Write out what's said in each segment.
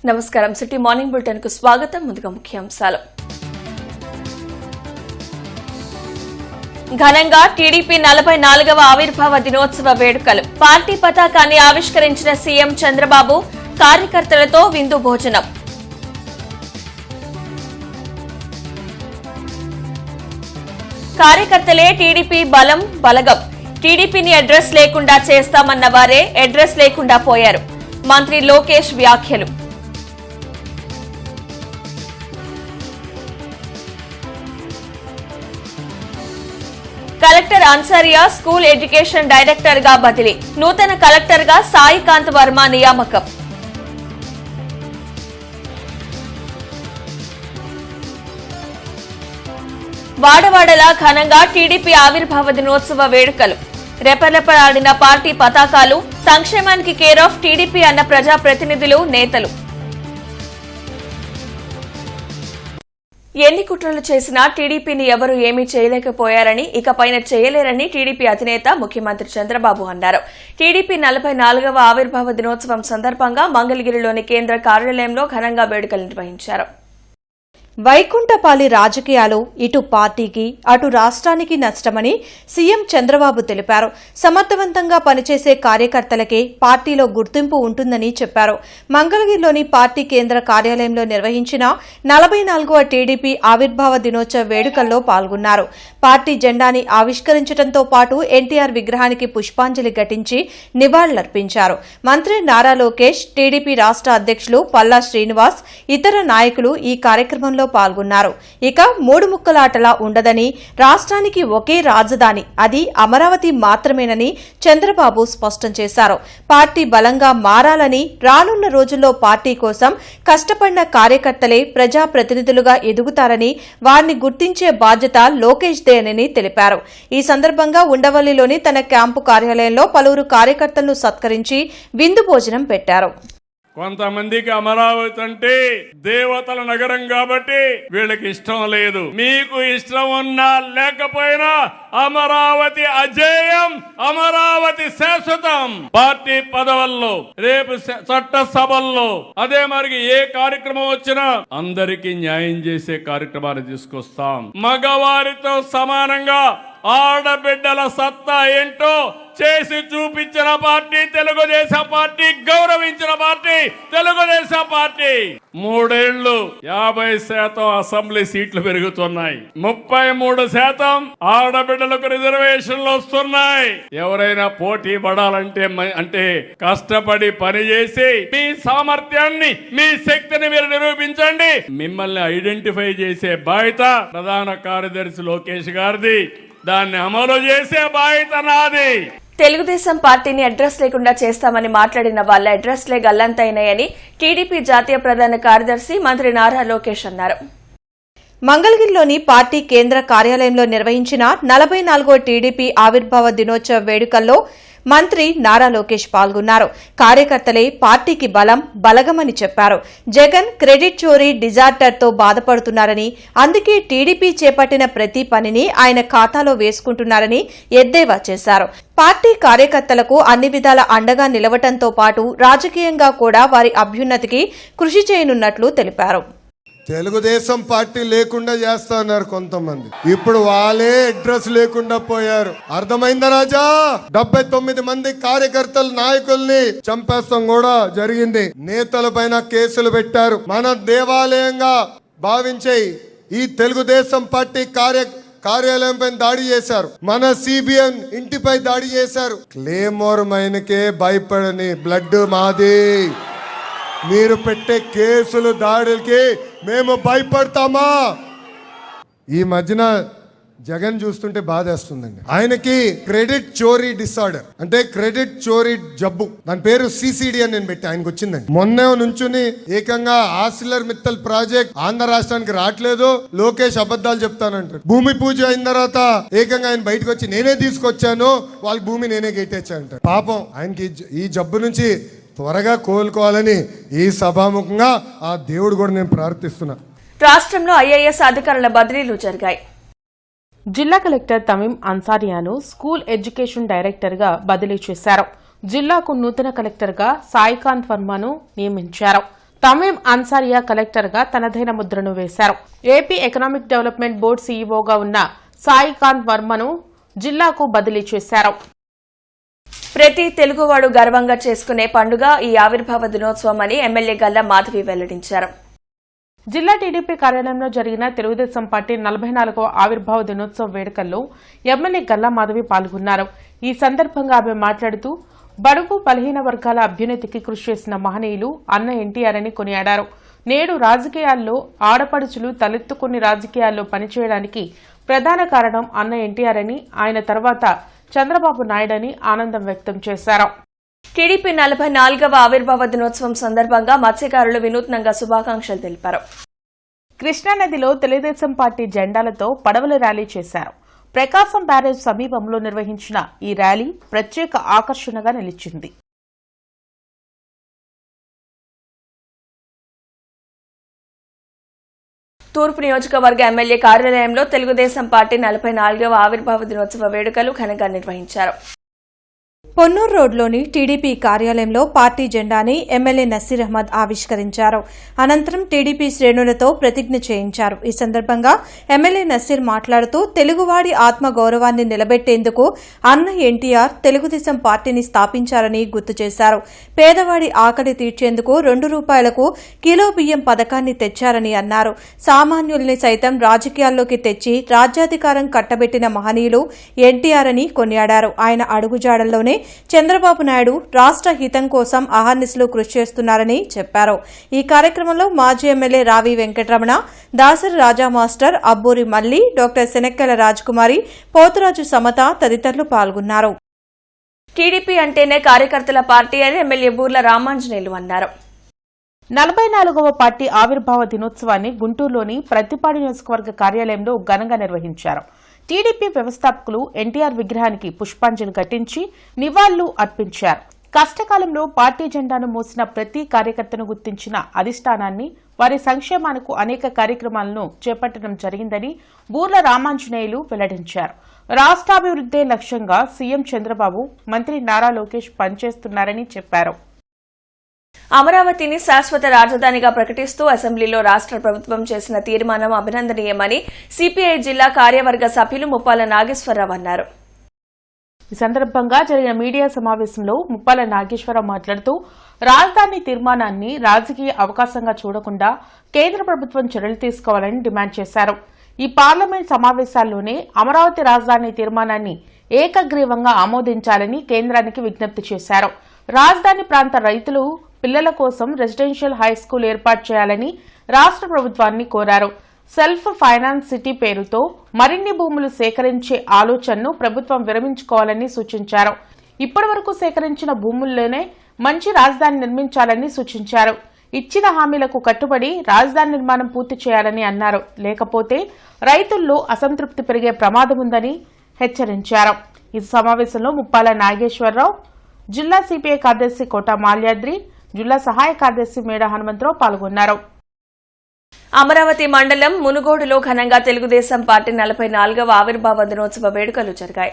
నమస్కారం city morning bulletin కు స్వాగతం. ముందుగా ముఖ్యాంశాలు. ఘనంగా టీడీపీ 44వ ఆవిర్భావ దినోత్సవ వేడుకలు. పార్టీ పతాకాన్ని ఆవిష్కరించిన సీఎం చంద్రబాబు, కార్యకర్తలతో విందు భోజనం. కార్యకర్తలే టీడీపీ బలం బలగం. టీడీపీని అడ్రస్ లేకుండా చేస్తామన్న వారే అడ్రస్ లేకుండా పోయారు. మంత్రి లోకేష్ వ్యాఖ్యలు. Collector Ansaria school education director గా బదిలీ. నూతన కలెక్టర్ గా సాయికాంత్ వర్మ నియామకం. వాడవాడలా ఘనంగా టీడీపీ ఆవిర్భావ దినోత్సవ వేడుకలు. రెపరెపలాడిన పార్టీ పతాకాలు. సంక్షేమానికి కేర్ ఆఫ్ టీడీపీ అన్న ప్రజాప్రతినిధులు, నేతలు. ఎన్ని కుట్రలు చేసినా టీడీపీని ఎవరూ ఏమీ చేయలేకపోయారని, ఇకపైన చేయలేరని టీడీపీ అధినేత ముఖ్యమంత్రి చంద్రబాబు అన్నారు. టీడీపీ 44వ ఆవిర్భావ దినోత్సవం సందర్భంగా మంగళగిరిలోని కేంద్ర కార్యాలయంలో ఘనంగా వేడుకలు నిర్వహించారు. వైకుంఠపాలి రాజకీయాలు ఇటు పార్టీకి అటు రాష్ట్రానికి నష్టమని సీఎం చంద్రబాబు తెలిపారు. సమర్థవంతంగా పనిచేసే కార్యకర్తలకే పార్టీలో గుర్తింపు ఉంటుందని చెప్పారు. మంగళగిరిలోని పార్టీ కేంద్ర కార్యాలయంలో నిర్వహించిన 44వ టీడీపీ ఆవిర్భావ దినోత్సవ వేడుకల్లో పాల్గొన్నారు. పార్టీ జెండాని ఆవిష్కరించడంతో పాటు ఎన్టీఆర్ విగ్రహానికి పుష్పాంజలి ఘటించి నివాళులర్పించారు. మంత్రి నారా లోకేష్, టీడీపీ రాష్ట్ర అధ్యక్షులు పల్లా శ్రీనివాస్, ఇతర నాయకులు ఈ కార్యక్రమంలో పాల్గొన్నారు. ఇక మూడు ముక్కలాటలా ఉండదని, రాష్ట్రానికి ఒకే రాజధాని, అది అమరావతి మాత్రమేనని చంద్రబాబు స్పష్టం చేశారు. పార్టీ బలంగా మారాలని, రానున్న రోజుల్లో పార్టీ కోసం కష్టపడిన కార్యకర్తలే ప్రజాప్రతినిధులుగా ఎదుగుతారని, వారిని గుర్తించే బాధ్యత లోకేష్ దేనని తెలిపారు. ఈ సందర్భంగా ఉండవల్లిలోని తన క్యాంపు కార్యాలయంలో పలువురు కార్యకర్తలను సత్కరించి విందు భోజనం పెట్టారు. కొంతమందికి అమరావతి అంటే దేవతల నగరం కాబట్టి వీళ్ళకి ఇష్టం లేదు. మీకు ఇష్టం ఉన్నా లేకపోయినా అమరావతి అజేయం, అమరావతి శాశ్వతం. పార్టీ పదవుల్లో, రేపు చట్టసభల్లో, అదే మరి ఏ కార్యక్రమం వచ్చినా అందరికీ న్యాయం చేసే కార్యక్రమాన్ని తీసుకొస్తాం. మగవారితో సమానంగా ఆడబిడ్డల సత్తా ఏంటో చేసి చూపించిన పార్టీ తెలుగుదేశం పార్టీ, గౌరవించిన పార్టీ తెలుగుదేశం పార్టీ. 3 ఏళ్లు 50% అసెంబ్లీ సీట్లు పెరుగుతున్నాయి. 33% ఆడబిడ్డలకు రిజర్వేషన్లు వస్తున్నాయి. ఎవరైనా పోటీ పడాలంటే అంటే కష్టపడి పనిచేసి మీ సామర్థ్యాన్ని, మీ శక్తిని మీరు నిరూపించండి. మిమ్మల్ని ఐడెంటిఫై చేసే బాధ్యత ప్రధాన కార్యదర్శి లోకేష్ గారిది. దాన్ని అమలు చేసే బాధ్యత నాది. తెలుగుదేశం పార్టీని అడ్రస్ లేకుండా చేస్తామని మాట్లాడిన వాళ్ళ అడ్రస్లే గల్లంతైనాయని టీడీపీ జాతీయ ప్రధాన కార్యదర్శి మంత్రి నారా లోకేష్ అన్నారు. మంగళగిరిలోని పార్టీ కేంద్ర కార్యాలయంలో నిర్వహించిన 44వ టీడీపీ ఆవిర్భావ దినోత్సవ వేడుకల్లో మంత్రి నారా లోకేష్ పాల్గొన్నారు. కార్యకర్తలే పార్టీకి బలం బలగమని చెప్పారు. జగన్ క్రెడిట్ చోరీ డిజార్టర్తో బాధపడుతున్నారని, అందుకే టీడీపీ చేపట్టిన ప్రతి పనిని ఆయన ఖాతాలో వేసుకుంటున్నారని ఎద్దేవా చేశారు. పార్టీ కార్యకర్తలకు అన్ని విధాల అండగా నిలవటంతో పాటు రాజకీయంగా కూడా వారి అభ్యున్నతికి కృషి చేయనున్నట్లు తెలిపారు. తెలుగుదేశం పార్టీ లేకుండా చేస్తా ఉన్నారు కొంతమంది, ఇప్పుడు వాళ్ళే అడ్రస్ లేకుండా పోయారు. అర్థమైందా రాజా? 79 మంది కార్యకర్తల నాయకుల్ని చంపేస్తాం కూడా జరిగింది. నేతల పైన కేసులు పెట్టారు. మన దేవాలయంగా భావించే ఈ తెలుగుదేశం పార్టీ కార్యాలయం పైన దాడి చేశారు. మన సిబిఎన్ ఇంటిపై దాడి చేశారు. క్లేమోర్ మైన్కే భయపడని బ్లడ్ మాది. మీరు పెట్టే కేసులు, దాడులకి మేము భయపడతామా? ఈ మధ్యన జగన్ చూస్తుంటే బాధేస్తుందండి. ఆయనకి క్రెడిట్ చోరీ డిసార్డర్ అంటే క్రెడిట్ చోరీ జబ్బు, దాని పేరు సిసిడి అని నేను పెట్టి ఆయనకు వచ్చిందండి. మొన్న నుంచుని ఏకంగా ఆసిలర్ మిత్తల్ ప్రాజెక్ట్ ఆంధ్ర రాష్ట్రానికి రావట్లేదు, లోకేష్ అబద్ధాలు చెప్తానంటాడు. భూమి పూజ అయిన తర్వాత ఏకంగా ఆయన బయటకు వచ్చి నేనే తీసుకొచ్చాను, వాళ్ళ భూమి నేనే గెట్టేచ్చానంటాడు. పాపం ఆయనకి ఈ జబ్బు నుంచి త్వరగా కోలుకోవాలని ఈ సభాముఖంగా ఆ దేవుడు కూడా నేను ప్రార్థిస్తున్నా. రాష్ట్రంలో ఐఏఎస్ అధికారుల బదిలీలు జరిగాయి. జిల్లా కలెక్టర్ తమీం అన్సారియాను స్కూల్ ఎడ్యుకేషన్ డైరెక్టర్ గా బదిలీ చేశారు. జిల్లాకు నూతన కలెక్టర్ గా సాయికాంత్ వర్మను నియమించారు. తమీం అన్సారియా కలెక్టర్గా తనదైన ముద్రను వేశారు. ఏపీ ఎకనామిక్ డెవలప్మెంట్ బోర్డు సీఈఓగా ఉన్న సాయికాంత్ వర్మను జిల్లాకు బదిలీ చేశారు. ప్రతి తెలుగువాడు గర్వంగా చేసుకునే పండుగ ఈ ఆవిర్భావ దినోత్సవం అని ఎమ్మెల్యే గల్లా మాధవి వెల్లడించారు. జిల్లా టీడీపీ కార్యాలయంలో జరిగిన తెలుగుదేశం పార్టీ 44వ ఆవిర్భావ దినోత్సవ వేడుకల్లో ఎమ్మెల్యే గల్లా మాధవి పాల్గొన్నారు. ఈ సందర్భంగా ఆమె మాట్లాడుతూ బడుగు బలహీన వర్గాల అభ్యున్నతికి కృషి చేసిన మహనీయులు అన్న ఎన్టీఆర్ అని కొనియాడారు. నేడు రాజకీయాల్లో ఆడపడుచులు తలెత్తుకుని రాజకీయాల్లో పనిచేయడానికి ప్రధాన కారణం అన్న ఎన్టీఆర్ అని, ఆయన తర్వాత చంద్రబాబు నాయుడు అని ఆనందం వ్యక్తం చేశారు. టీడీపీ 44వ ఆవిర్భావ దినోత్సవం సందర్భంగా మత్స్యకారులు వినూత్నంగా శుభాకాంక్షలు తెలిపారు. కృష్ణానదిలో తెలుగుదేశం పార్టీ జెండాలతో పడవల ర్యాలీ చేశారు. ప్రకాశం బ్యారేజ్ సమీపంలో నిర్వహించిన ఈ ర్యాలీ ప్రత్యేక ఆకర్షణగా నిలిచింది. తూర్పు నియోజకవర్గ ఎమ్మెల్యే కార్యాలయంలో తెలుగుదేశం పార్టీ 44వ ఆవిర్భావ దినోత్సవ వేడుకలు ఘనంగా నిర్వహించారు. పొన్నూరు రోడ్లోని టీడీపీ కార్యాలయంలో పార్టీ జెండాని ఎమ్మెల్యే నసీర్ అహ్మద్ ఆవిష్కరించారు. అనంతరం టీడీపీ శ్రేణులతో ప్రతిజ్ఞ చేయించారు. ఈ సందర్భంగా ఎమ్మెల్యే నసీర్ మాట్లాడుతూ తెలుగువాడి ఆత్మ గౌరవాన్ని నిలబెట్టేందుకు అన్న ఎన్టీఆర్ తెలుగుదేశం పార్టీని స్థాపించారని గుర్తు చేశారు. పేదవాడి ఆకలి తీర్చేందుకు ₹2 కిలో బియ్యం పథకాన్ని తెచ్చారని అన్నారు. సామాన్యుల్ని సైతం రాజకీయాల్లోకి తెచ్చి రాజ్యాధికారం కట్టబెట్టిన మహనీయులు ఎన్టీఆర్ అని కొనియాడారు. ఆయన అడుగుజాడల్లోనే చంద్రబాబు నాయుడు రాష్ట్ర హితం కోసం అహర్నిశలు కృషి చేస్తున్నారని చెప్పారు. ఈ కార్యక్రమంలో మాజీ ఎమ్మెల్యే రావి వెంకటరమణ, దాసరి రాజా మాస్టర్, అబ్బూరి మల్లి, డాక్టర్ శనక్కెల రాజకుమారి, పోతురాజు సమత తదితరులు పాల్గొన్నారు. టీడీపీ అంటేనే కార్యకర్తల పార్టీ అని ఎమ్మెల్యే బూర్ల రామాంజనేయులు అన్నారు. 44వ పార్టీ ఆవిర్భావ దినోత్సవాన్ని గుంటూరులోని ప్రతిపాడు నియోజకవర్గ కార్యాలయంలో ఘనంగా నిర్వహించారు. టీడీపీ వ్యవస్థాపకులు ఎన్టీఆర్ విగ్రహానికి పుష్పాంజలి ఘటించి నివాళులు అర్పించారు. కష్టకాలంలో పార్టీ జెండాను మోసిన ప్రతి కార్యకర్తను గుర్తించిన అధిష్టానాన్ని వారి సంక్షేమానికి అనేక కార్యక్రమాలను చేపట్టడం జరిగిందని బూర్ల రామాంజనేయులు వెల్లడించారు. రాష్ట్రాభివృద్దే లక్ష్యంగా సీఎం చంద్రబాబు, మంత్రి నారా లోకేష్ పనిచేస్తున్నారని చెప్పారు. అమరావతిని శాశ్వత రాజధానిగా ప్రకటిస్తూ అసెంబ్లీలో రాష్ట్ర ప్రభుత్వం చేసిన తీర్మానం అభినందనీయమని సిపిఐ జిల్లా కార్యవర్గ సభ్యులు ముప్పాల నాగేశ్వరరావు అన్నారు. ఈ సందర్భంగా జరిగిన మీడియా సమావేశంలో ముప్పాల నాగేశ్వరరావు మాట్లాడుతూ రాజధాని తీర్మానాన్ని రాజకీయ అవకాశంగా చూడకుండా కేంద్ర ప్రభుత్వం చర్యలు తీసుకోవాలని డిమాండ్ చేశారు. ఈ పార్లమెంట్ సమావేశాల్లోనే అమరావతి రాజధాని తీర్మానాన్ని ఏకగ్రీవంగా ఆమోదించాలని కేంద్రానికి విజ్ఞప్తి చేశారు. రాజధాని ప్రాంత రైతులు పిల్లల కోసం రెసిడెన్షియల్ హైస్కూల్ ఏర్పాటు చేయాలని రాష్ట్ర ప్రభుత్వాన్ని కోరారు. సెల్ఫ్ ఫైనాన్స్ సిటీ పేరుతో మరిన్ని భూములు సేకరించే ఆలోచనను ప్రభుత్వం విరమించుకోవాలని సూచించారు. ఇప్పటివరకు సేకరించిన భూముల్లోనే మంచి రాజధాని నిర్మించాలని సూచించారు. ఇచ్చిన హామీలకు కట్టుబడి రాజధాని నిర్మాణం పూర్తి చేయాలని అన్నారు. లేకపోతే రైతుల్లో అసంతృప్తి పెరిగే ప్రమాదం ఉందని హెచ్చరించారు. ఈ సమావేశంలో ముప్పాల నాగేశ్వరరావు, జిల్లా సిపిఐ కార్యదర్శి కోట మాల్యాద్రి, జిల్లా సహాయ కార్యదర్శి మేడ హనుమంతరావు పాల్గొన్నారు. అమరావతి మండలం మునుగోడులో ఘనంగా తెలుగుదేశం పార్టీ 44వ ఆవిర్భావ దినోత్సవ వేడుకలు జరిగాయి.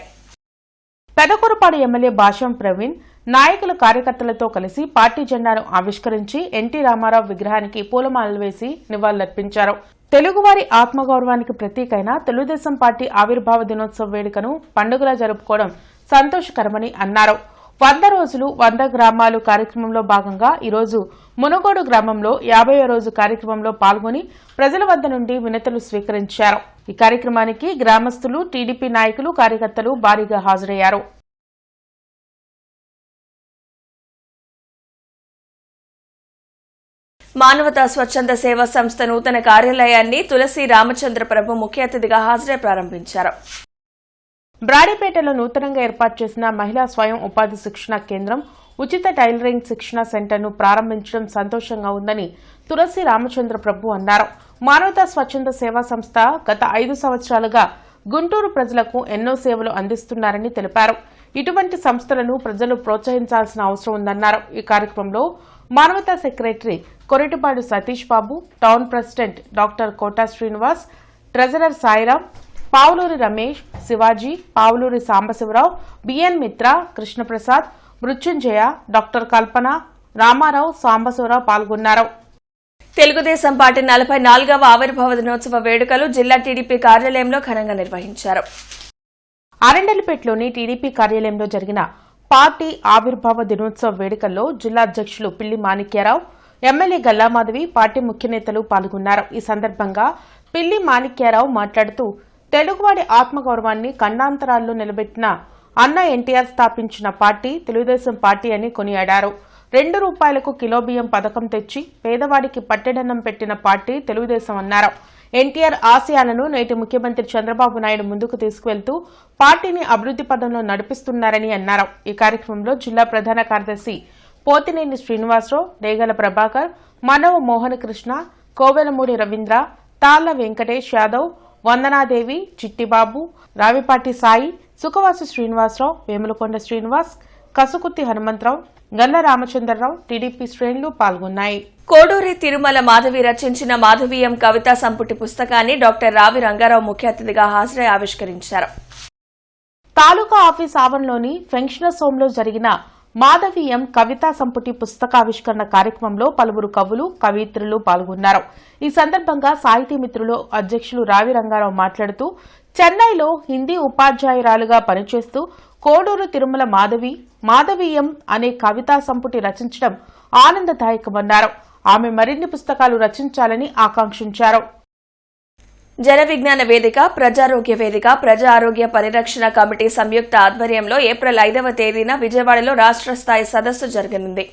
పెదకూరుపాడు ఎమ్మెల్యే భాష్యం ప్రవీణ్ నాయకులు కార్యకర్తలతో కలిసి పార్టీ జెండాను ఆవిష్కరించి ఎన్టీ రామారావు విగ్రహానికి పూలమాలలు వేసి నివాళులర్పించారు. తెలుగువారి ఆత్మగౌరవానికి ప్రతీకైన తెలుగుదేశం పార్టీ ఆవిర్భావ దినోత్సవ వేడుకను పండుగలా జరుపుకోవడం సంతోషకరమని అన్నారు. 100 రోజులు 100 గ్రామాలు కార్యక్రమంలో భాగంగా ఈరోజు మునుగోడు గ్రామంలో 50వ రోజు కార్యక్రమంలో పాల్గొని ప్రజల వద్ద నుండి వినతులు స్వీకరించారు. ఈ కార్యక్రమానికి గ్రామస్తులు, టీడీపీ నాయకులు, కార్యకర్తలు భారీగా హాజరయ్యారు. మానవతా స్వచ్ఛంద సేవా సంస్థ నూతన కార్యాలయాన్ని తులసి రామచంద్ర ప్రభు ముఖ్య అతిథిగా హాజరై ప్రారంభించారు. బ్రాడీపేటలో నూతనంగా ఏర్పాటు చేసిన మహిళా స్వయం ఉపాధి శిక్షణ కేంద్రం, ఉచిత టైలరింగ్ శిక్షణ సెంటర్ను ప్రారంభించడం సంతోషంగా ఉందని తులసి రామచంద్ర ప్రభు అన్నారు. మానవతా స్వచ్ఛంద సేవా సంస్థ గత 5 సంవత్సరాలుగా గుంటూరు ప్రజలకు ఎన్నో సేవలు అందిస్తున్నారని తెలిపారు. ఇటువంటి సంస్థలను ప్రజలు ప్రోత్సహించాల్సిన అవసరం ఉందన్నారు. ఈ కార్యక్రమంలో Manavata secretary Koritipadu Satish Babu, town president doctor Kota Srinivas, treasurer Sairam, Pavuluri Ramesh, Shivaji, Pavuluri Sambasiva Rao, B N Mitra, Krishna Prasad, Mrutyunjaya, doctor Kalpana, Rama Rao, Sambasiva Rao పాల్గొన్నారు. తెలుగుదేశం పార్టీ 44వ ఆవిర్భావ దినోత్సవ వేడుకలు జిల్లా టీడీపీ కార్యాలయంలో ఘనంగా నిర్వహించారు. అరండలపేటలోని టీడీపీ కార్యాలయంలో జరిగిన పార్టీ ఆవిర్భావ దినోత్సవ వేడుకల్లో జిల్లా అధ్యక్షులు పిల్లి మాణిక్యారావు, ఎమ్మెల్యే గల్లామాధవి, పార్టీ ముఖ్య నేతలు పాల్గొన్నారు. ఈ సందర్భంగా పిల్లి మాణిక్యారావు మాట్లాడుతూ తెలుగువాడి ఆత్మగౌరవాన్ని ఖండాంతరాల్లో నిలబెట్టిన అన్న ఎన్టీఆర్ స్థాపించిన పార్టీ తెలుగుదేశం పార్టీ అని కొనియాడారు. ₹2 కిలో బియ్యం పథకం తెచ్చి పేదవాడికి పట్టెడన్నం పెట్టిన పార్టీ తెలుగుదేశం అన్నారు. ఎన్టీఆర్ ఆశయాలను నేటి ముఖ్యమంత్రి చంద్రబాబు నాయుడు ముందుకు తీసుకువెళ్తూ పార్టీని అభివృద్ది పదంలో నడిపిస్తున్నారని అన్నారు. ఈ కార్యక్రమంలో జిల్లా ప్రధాన కార్యదర్శి పోతినేని శ్రీనివాసరావు, రేగల ప్రభాకర్, మనవ మోహన కృష్ణ, కోవెలమూడి రవీంద్ర, తాళ్ల వెంకటేష్ యాదవ్, వందనాదేవి, చిట్టిబాబు, రావిపాటి సాయి, సుఖవాసు శ్రీనివాసరావు, వేములకొండ శ్రీనివాస్, కసుకుత్తి హనుమంతరావు, గల్ల రామచంద్రరావు, టీడీపీ శ్రేణులు పాల్గొన్నాయి. కోడూరి తిరుమల మాధవి రచించిన మాధవీయం కవితా సంపుటి పుస్తకాన్ని డాక్టర్ రావి రంగారావు ముఖ్య అతిథిగా హాజరై ఆవిష్కరించారు. తాలూకా ఆఫీస్ ఆవరణలోని ఫెన్షనర్స్ హోంలో జరిగిన మాధవీయం కవితా సంపుటి పుస్తకావిష్కరణ కార్యక్రమంలో పలువురు కవులు, కవయిత్రులు పాల్గొన్నారు. ఈ సందర్భంగా సాహితీ మిత్రులు అధ్యక్షులు రావి రంగారావు మాట్లాడుతూ చెన్నైలో హిందీ ఉపాధ్యాయురాలుగా పనిచేస్తూ కోడూరు తిరుమల మాధవీయం అనే కవితా సంపుటి రచించడం ఆనందదాయకమన్నారు. ఆమె మరిన్ని పుస్తకాలు రచించాలని ఆకాంక్షించారు. జన విజ్ఞాన వేదిక, ప్రజారోగ్య వేదిక, ప్రజా ఆరోగ్య పరిరక్షణ కమిటీ సంయుక్త ఆధ్వర్యంలో ఏప్రిల్ 5వ తేదీన విజయవాడలో రాష్ట్ర స్థాయి సదస్సు జరగనుంది.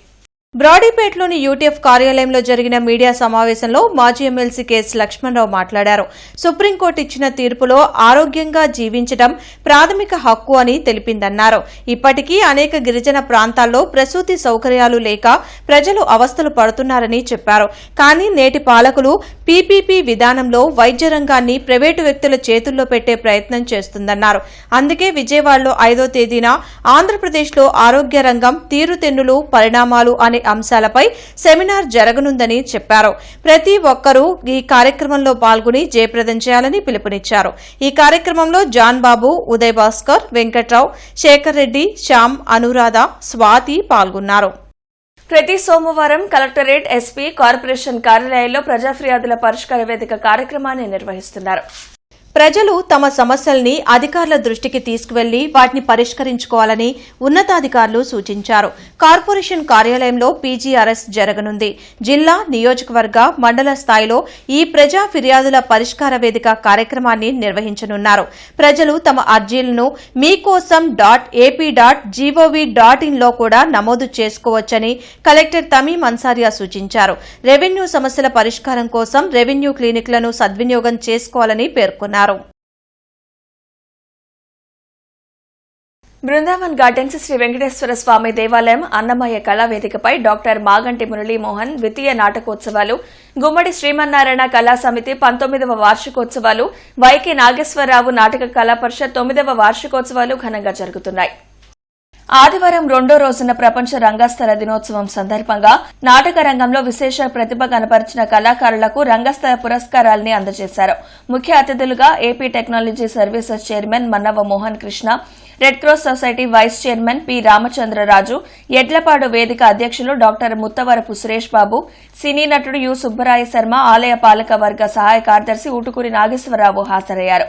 బ్రాడీపేటలోని యూటీఎఫ్ కార్యాలయంలో జరిగిన మీడియా సమావేశంలో మాజీ ఎమ్మెల్సీ కెఎస్ లక్ష్మణరావు మాట్లాడారు. సుప్రీంకోర్టు ఇచ్చిన తీర్పులో ఆరోగ్యంగా జీవించడం ప్రాథమిక హక్కు అని తెలిపిందన్నారు. ఇప్పటికీ అనేక గిరిజన ప్రాంతాల్లో ప్రసూతి సౌకర్యాలు లేక ప్రజలు అవస్థలు పడుతున్నారని చెప్పారు. కానీ నేటి పాలకులు పీపీపీ విధానంలో వైద్య రంగాన్ని ప్రైవేటు వ్యక్తుల చేతుల్లో పెట్టే ప్రయత్నం చేస్తుందన్నారు. అందుకే విజయవాడలో 5వ తేదీన ఆంధ్రప్రదేశ్లో ఆరోగ్య రంగం తీరుతెన్నులు, పరిణామాలు అనే అంశాలపై సెమినార్ జరగనుందని చెప్పారు. ప్రతి ఒక్కరూ ఈ కార్యక్రమంలో పాల్గొని జయప్రదం చేయాలని పిలుపునిచ్చారు. ఈ కార్యక్రమంలో జాన్ బాబు, ఉదయ్ భాస్కర్, వెంకట్రావు, శేఖర్ రెడ్డి, శ్యామ్, అనురాధ, స్వాతి పాల్గొన్నారు. ప్రతి సోమవారం కలెక్టరేట్, ఎస్పీ, కార్పొరేషన్ కార్యాలయాల్లో ప్రజా ఫిర్యాదుల పరిష్కార వేదిక కార్యక్రమాన్ని నిర్వహిస్తున్నారు. ప్రజలు తమ సమస్యల్ని అధికారుల దృష్టికి తీసుకువెళ్లి వాటిని పరిష్కరించుకోవాలని ఉన్నతాధికారులు సూచించారు. కార్పొరేషన్ కార్యాలయంలో పీజీఆర్ఎస్ జరగనుంది. జిల్లా, నియోజకవర్గ, మండల స్థాయిలో ఈ ప్రజా ఫిర్యాదుల పరిష్కార వేదిక కార్యక్రమాన్ని నిర్వహించనున్నారు. ప్రజలు తమ అర్జీలను మీకోసం.ap.gov.in లో కూడా నమోదు చేసుకోవచ్చని కలెక్టర్ తమీం అన్సారియా సూచించారు. రెవెన్యూ సమస్యల పరిష్కారం కోసం రెవెన్యూ క్లినిక్లను సద్వినియోగం చేసుకోవాలని పేర్కొన్నారు. బృందావన్ గార్డెన్స్ శ్రీ వెంకటేశ్వర స్వామి దేవాలయం అన్నమయ్య కళావేదికపై డాక్టర్ మాగంటి మురళీమోహన్ ద్వితీయ నాటకోత్సవాలు, గుమ్మడి శ్రీమన్నారాయణ కళా సమితి 19వ వార్షికోత్సవాలు, వైకే నాగేశ్వరరావు నాటక కళా పరిషత్ 9వ వార్షికోత్సవాలు ఘనంగా జరుగుతున్నాయి. ఆదివారం 2వ రోజున ప్రపంచ రంగస్థల దినోత్సవం సందర్భంగా నాటక రంగంలో విశేష ప్రతిభ కనపరిచిన కళాకారులకు రంగస్థల పురస్కారాల్ని అందజేశారు. ముఖ్య అతిథులుగా AP technology services chairman Mannava Mohan Krishna, Red Cross Society vice chairman P Ramachandraraju, Edlapadu వేదిక అధ్యక్షులు డాక్టర్ ముత్తవరపు సురేష్ బాబు, సినీ నటుడు యు సుబ్బరాయ శర్మ, ఆలయ పాలక వర్గ సహాయ కార్యదర్శి ఊటుకూరి నాగేశ్వరరావు హాజరయ్యారు.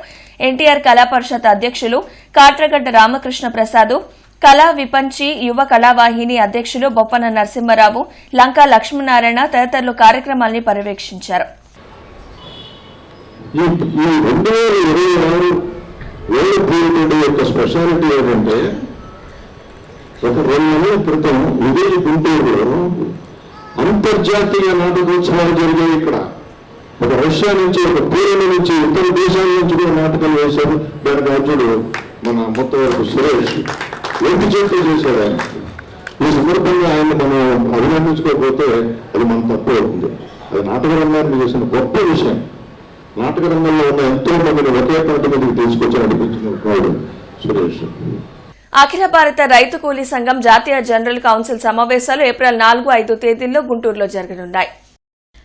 ఎన్టీఆర్ కళా పరిషత్ అధ్యక్షులు కాట్రగడ్డ రామకృష్ణ ప్రసాద్, కళా విపంచి యువ కళావాహిని అధ్యక్షులు బొప్పన నరసింహారావు, లంకా లక్ష్మీనారాయణ తదితరులు కార్యక్రమాల్ని పర్యవేక్షించారు. స్పెషాలిటీ ఏంటంటే ఒక 2 నెలల క్రితం విజయ్ గుంటూరులో అంతర్జాతీయ నాటకోత్సవాలు జరిగాయి. ఇక్కడ ఒక రష్యా నుంచి, ఒక పూర్ణ నుంచి, ఇతర దేశాల నుంచి కూడా నాటకాలు వేశారు. దానికి అర్జుడు మన ముత్తవరపు సురేష్ ఎంపీ చేతులు చేశారు. ఆయన ఈ సందర్భంగా ఆయన మనం అభినందించుకోకపోతే అది మన తప్పు అవుతుంది. అది నాటక రంగాన్ని చేసిన గొప్ప విషయం. నాటక రంగంలో ఉన్న ఎంతో మందిని ఒకే పాట మీదకి తీసుకొచ్చి నడిపించిన వాడు సురేష్. అఖిల భారత రైతు కూలీ సంఘం జాతీయ జనరల్ కౌన్సిల్ సమావేశాలు ఏప్రిల్ 4, 5 తేదీల్లో గుంటూరులో జరగనున్నాయి.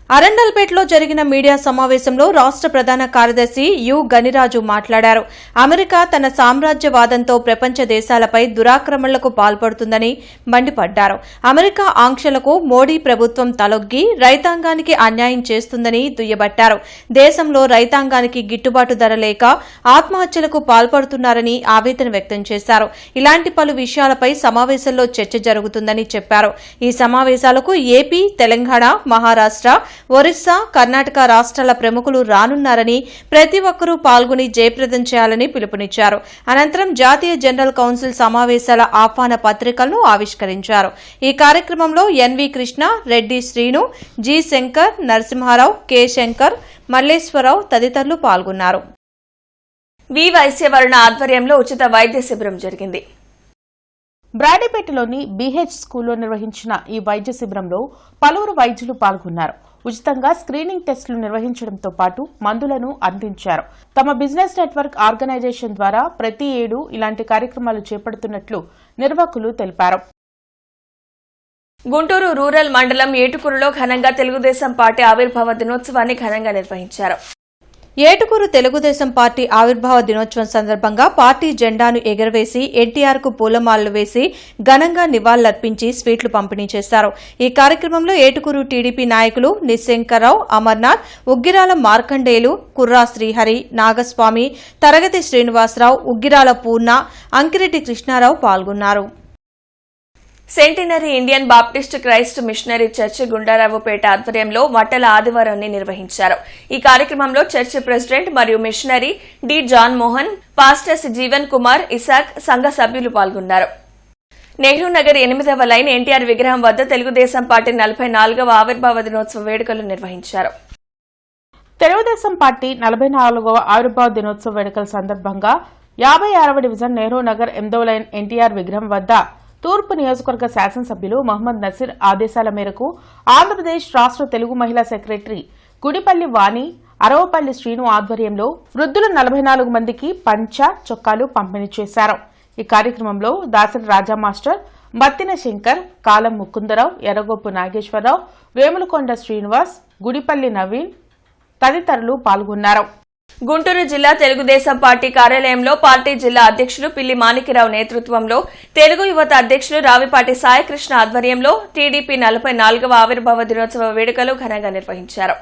అరండల్పేటలో జరిగిన మీడియా సమావేశంలో రాష్ట్ర ప్రధాన కార్యదర్శి యు గనిరాజు మాట్లాడారు. అమెరికా తన సామ్రాజ్యవాదంతో ప్రపంచ దేశాలపై దురాక్రమణలకు పాల్పడుతుందని మండిపడ్డారు. అమెరికా ఆంక్షలకు మోడీ ప్రభుత్వం తలొగ్గి రైతాంగానికి అన్యాయం చేస్తుందని దుయ్యబట్టారు. దేశంలో రైతాంగానికి గిట్టుబాటు ధర లేక ఆత్మహత్యలకు పాల్పడుతున్నారని ఆవేదన వ్యక్తం చేశారు. ఇలాంటి పలు విషయాలపై సమావేశంలో చర్చ జరుగుతుందని చెప్పారు. ఈ సమావేశాలకు ఏపీ, తెలంగాణ, మహారాష్ట్ర, ఒరిస్సా, కర్ణాటక రాష్ట్రాల ప్రముఖులు రానున్నారని ప్రతి ఒక్కరూ పాల్గొని జయప్రదం చేయాలని పిలుపునిచ్చారు. అనంతరం జాతీయ జనరల్ కౌన్సిల్ సమావేశాల ఆహ్వాన పత్రికలను ఆవిష్కరించారు. ఈ కార్యక్రమంలో NV Krishna, Reddy Srinu, G Shankar, Narasimharao, K Shankar, Malleswararao తదితరులు పాల్గొన్నారు. వి వైశ్యవరుణ ఆధ్వర్యంలో ఉచిత వైద్య శిబిరం జరిగింది. బ్రాడీపేటలోని బీహెచ్ స్కూల్లో నిర్వహించిన ఈ వైద్య శిబిరంలో పలువురు వైద్యులు పాల్గొన్నారు. ఉచితంగా స్క్రీనింగ్ టెస్టులు నిర్వహించడంతో పాటు మందులను అందించారు. తమ బిజినెస్ నెట్వర్క్ ఆర్గనైజేషన్ ద్వారా ప్రతి ఏడు ఇలాంటి కార్యక్రమాలు చేపడుతున్నట్లు నిర్వాహకులు తెలిపారు. గుంటూరు రూరల్ మండలం ఏటుకూరులో ఘనంగా తెలుగుదేశం పార్టీ ఆవిర్భావ దినోత్సవాన్ని ఘనంగా నిర్వహించారు. ఏటుకూరు తెలుగుదేశం పార్టీ ఆవిర్భావ దినోత్సవం సందర్భంగా పార్టీ జెండాను ఎగురవేసి ఎన్టీఆర్ కు పూలమాలలు వేసి ఘనంగా నివాళులర్పించి స్వీట్లు పంపిణీ చేశారు. ఈ కార్యక్రమంలో ఏటుకూరు టీడీపీ నాయకులు నిశంకర్రావు, అమర్నాథ్, ఉగ్గిరాల మార్కండేయులు, కుర్రా శ్రీహరి, నాగస్వామి, తరగతి శ్రీనివాసరావు, ఉగ్గిరాల పూర్ణ, అంకిరెడ్డి కృష్ణారావు పాల్గొన్నారు. Centenary Indian Baptist Christ missionary church Gundaraopeta ఆధ్వర్యంలో మట్టల ఆదివారాన్ని నిర్వహించారు. ఈ కార్యక్రమంలో చర్చ్ ప్రెసిడెంట్ మరియు missionary D John Mohan, pastors Jeevan Kumar, Isaac, సంఘ సభ్యులు పాల్గొన్నారు. నెహ్రూ నగర్ 8వ లైన్ ఎన్టీఆర్ విగ్రహం వద్ద తెలుగుదేశం పార్టీ 44వ ఆవిర్భావ దినోత్సవ వేడుకలు నిర్వహించారు. తెలుగుదేశం పార్టీ 44వ ఆవిర్భావ దినోత్సవ వేడుకల సందర్భంగా 56వ డివిజన్ నెహ్రూ నగర్ 8వ లైన్ ఎన్టీఆర్ విగ్రహం వద్ద తూర్పు నియోజకవర్గ శాసనసభ్యులు మహమ్మద్ నసీర్ ఆదేశాల మేరకు ఆంధ్రప్రదేశ్ రాష్ట్ర తెలుగు మహిళా సెక్రటరీ గుడిపల్లి వాణి, అరవపల్లి శ్రీను ఆధ్వర్యంలో వృద్ధులు 44 మందికి పంచ, చొక్కాలు పంపిణీ చేశారు. ఈ కార్యక్రమంలో దాసరి రాజా మాస్టర్, మత్తిన శంకర్, కాలం ముకుందరావు, ఎర్రగొప్పు నాగేశ్వరరావు, వేములకొండ శ్రీనివాస్, గుడిపల్లి నవీన్ తదితరులు పాల్గొన్నారు. గుంటూరు జిల్లా తెలుగుదేశం పార్టీ కార్యాలయంలో పార్టీ జిల్లా అధ్యక్షులు పిల్లి మాణిక్యరావు నేతృత్వంలో తెలుగు యువత అధ్యక్షులు రావిపాటి సాయికృష్ణ ఆధ్వర్యంలో టీడీపీ 44వ ఆవిర్భావ దినోత్సవ వేడుకలు ఘనంగా నిర్వహించారు.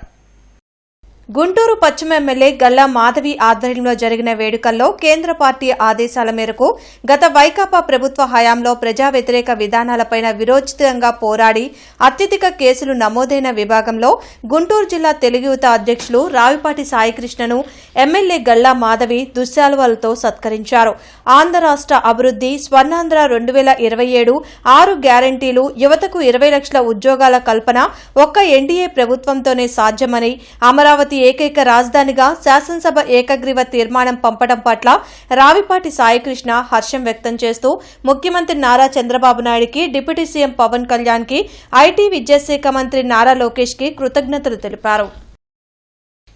గుంటూరు పశ్చిమ ఎమ్మెల్యే గల్లా మాధవి ఆధ్వర్యంలో జరిగిన వేడుకల్లో కేంద్ర పార్టీ ఆదేశాల మేరకు గత వైకాపా ప్రభుత్వ హయాంలో ప్రజా వ్యతిరేక విధానాలపై విరోచితంగా పోరాడి అత్యధిక కేసులు నమోదైన విభాగంలో గుంటూరు జిల్లా తెలుగు యువత అధ్యక్షులు రావిపాటి సాయికృష్ణను ఎమ్మెల్యే గల్లా మాధవి దుశ్శాలువలతో సత్కరించారు. ఆంధ్ర రాష్ట్ర అభివృద్ది, స్వర్ణాంధ్ర 2027, 6 గ్యారంటీలు, యువతకు 20 లక్షల ఉద్యోగాల కల్పన ఒక్క ఎన్డీఏ ప్రభుత్వంతోనే సాధ్యమని, అమరావతి ఏకైక రాజధానిగా శాసనసభ ఏకగ్రీవ తీర్మానం పంపడం పట్ల రావిపాటి సాయికృష్ణ హర్షం వ్యక్తం చేస్తూ ముఖ్యమంత్రి నారా చంద్రబాబు నాయుడుకి, డిప్యూటీ సీఎం పవన్ కళ్యాణ్ కి, ఐటీ విద్యాశాఖ మంత్రి నారా లోకేష్ కి కృతజ్ఞతలు తెలిపారు.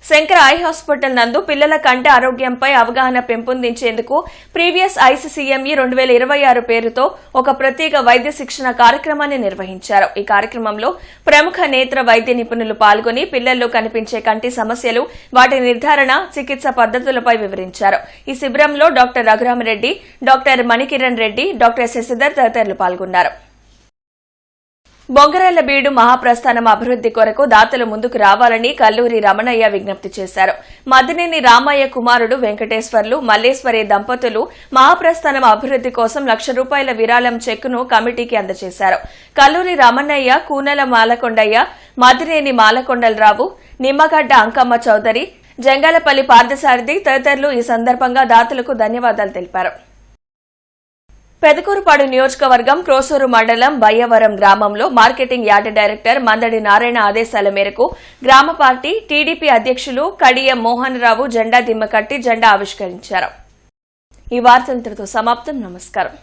శంకర ఐ హాస్పిటల్ నందు పిల్లల కంటి ఆరోగ్యంపై అవగాహన పెంపొందించేందుకు ప్రీవియస్ ఐసీసీఎంఈ 2026 పేరుతో ఒక ప్రత్యేక వైద్య శిక్షణ కార్యక్రమాన్ని నిర్వహించారు. ఈ కార్యక్రమంలో ప్రముఖ నేత్ర వైద్య నిపుణులు పాల్గొని పిల్లల్లో కనిపించే కంటి సమస్యలు, వాటి నిర్ధారణ, చికిత్స పద్ధతులపై వివరించారు. ఈ శిబిరంలో doctor Raghurama Reddy, doctor Manikiran Reddy, doctor Sasidhar తదితరులు పాల్గొన్నారు. బొంగరాళ్ల బీడు మహాప్రస్థానం అభివృద్ది కొరకు దాతలు ముందుకు రావాలని కల్లూరి రమణయ్య విజ్ఞప్తి చేశారు. మద్దినేని రామయ్య కుమారుడు వెంకటేశ్వర్లు, మల్లేశ్వరి దంపతులు మహాప్రస్థానం అభివృద్ది కోసం ₹1,00,000 విరాళం చెక్కును కమిటీకి అందజేశారు. కల్లూరి రమణయ్య, కూనల మాలకొండయ్య, మద్దినేని మాలకొండలరావు, నిమ్మగడ్డ అంకమ్మ చౌదరి, జంగాలపల్లి పార్థసారథి తదితరులు ఈ సందర్భంగా దాతలకు ధన్యవాదాలు తెలిపారు. పెదకూరుపాడు నియోజకవర్గం క్రోసూరు మండలం బయ్యవరం గ్రామంలో marketing yard director Mandadi Narayana ఆదేశాల మేరకు గ్రామ పార్టీ టీడీపీ అధ్యక్షులు కడియం మోహన్ రావు జెండా దిమ్మ కట్టి జెండా ఆవిష్కరించారు. ఈ వార్తలతో సమాప్తం. నమస్కారం.